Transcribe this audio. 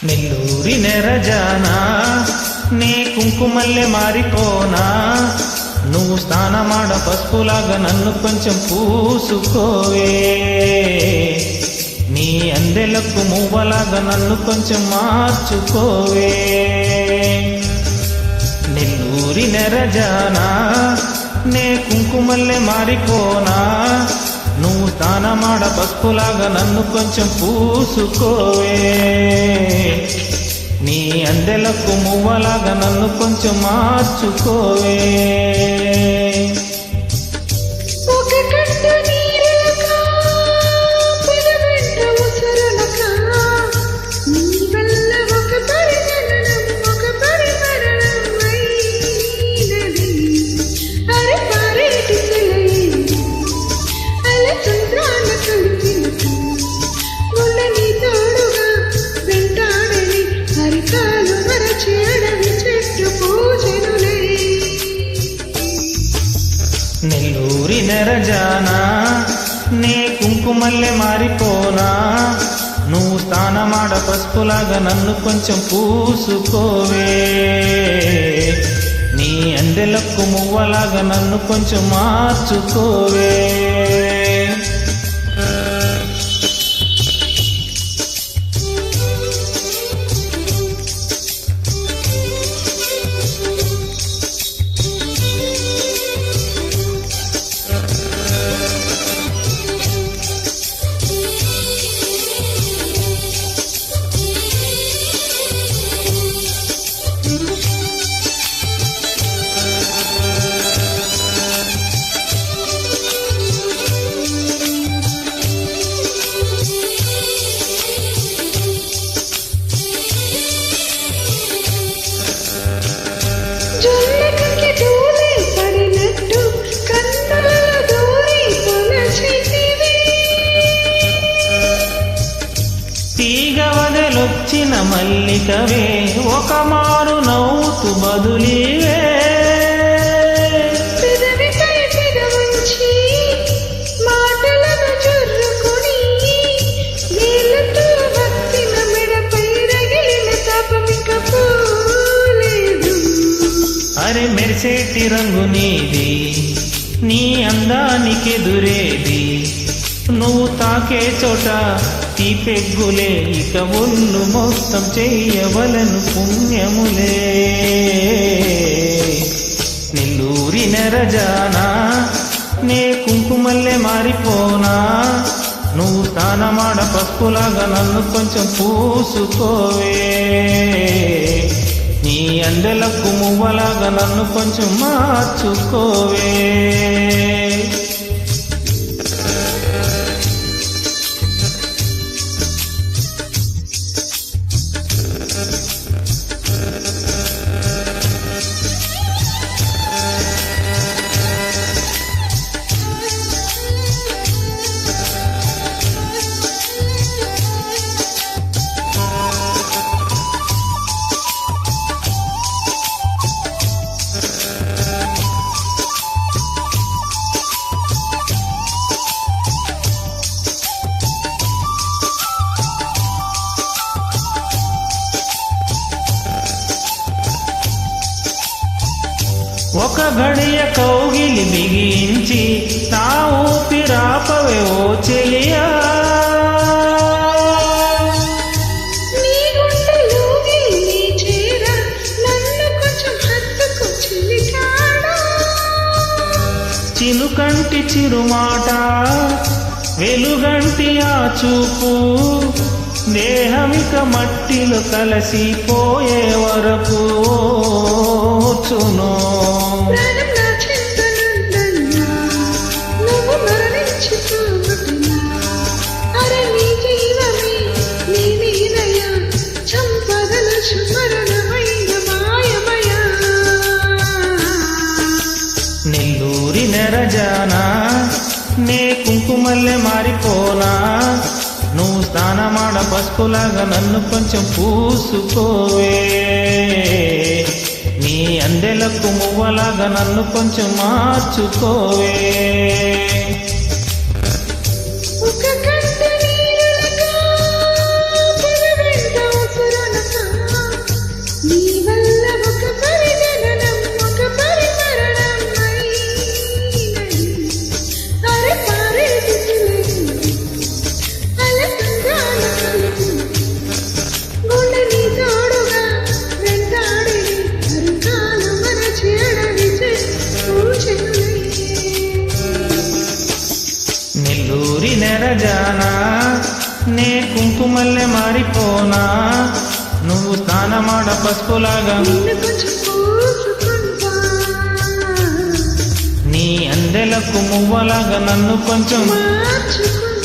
నెల్లూరి నెరజానా నే కుంకుమల్లె మారిపోనా నువ్వు స్నానమాడ పసుపులాగా నన్ను కొంచెం పూసుకోవే నీ అందెలకు మువ్వలాగా నన్ను కొంచెం మార్చుకోవే నెల్లూరి నెరజానా నే కుంకుమల్లె మారిపోనా నువ్వు స్నానమాడ పసుపులాగా నన్ను కొంచెం పూసుకోవే నీ అందెలకు మువ్వలాగా నన్ను కొంచెం మార్చుకోవే నెల్లూరి నెరజానా నే కుంకుమల్లె మారిపోనా నువ్వు స్నానమాడ పసుపులాగా నన్ను కొంచెం పూసుకోవే నీ అందెలకు మువ్వలాగా నన్ను కొంచెం మార్చుకోవే తీగ వదలొచ్చిన మల్లికవే ఒక మారు నవ్వుతూ బదులీవే అరే మెరిసేటి రంగు నీది నీ అందానికెదురేది నువ్వు తాకే చోట తీపెగ్గులే ఇక ఒళ్ళు మొత్తం చెయ్యవలను పుణ్యములే నెల్లూరి నెరజానా నే కుంకుమల్లె మారిపోనా నువ్వు స్నానమాడ పసుపులాగా నన్ను కొంచెం పూసుకోవే నీ అందెలకు మువ్వలాగా నన్ను కొంచెం మార్చుకోవే ఒక గడియ కౌగిలి బిగించి నా ఊపిరాపవే ఓ చెలియా చిలుకంటి చిరుమాట వెలుగంటి ఆ చూపు దేహమిక మట్టిలో కలసిపోయే వరకు చును నెల్లూరి నెరజానా నే కుంకుమల్లె మారిపోనా నువ్వు స్నానమాడ పసుపులాగా నన్ను కొంచెం పూసుకోవే నీ అందెలకు మువ్వలాగా నన్ను కొంచెం మార్చుకోవే ఒక కంట నీరులగా నెరజానా నే కుంకుమల్లె మారిపోనా నువ్వు స్నానమాడ పసుపులాగా నిన్ను కొంచెం పూసుకుంటా నీ అందెలకు మువ్వలాగా నన్ను కొంచెం మార్చుకుంటా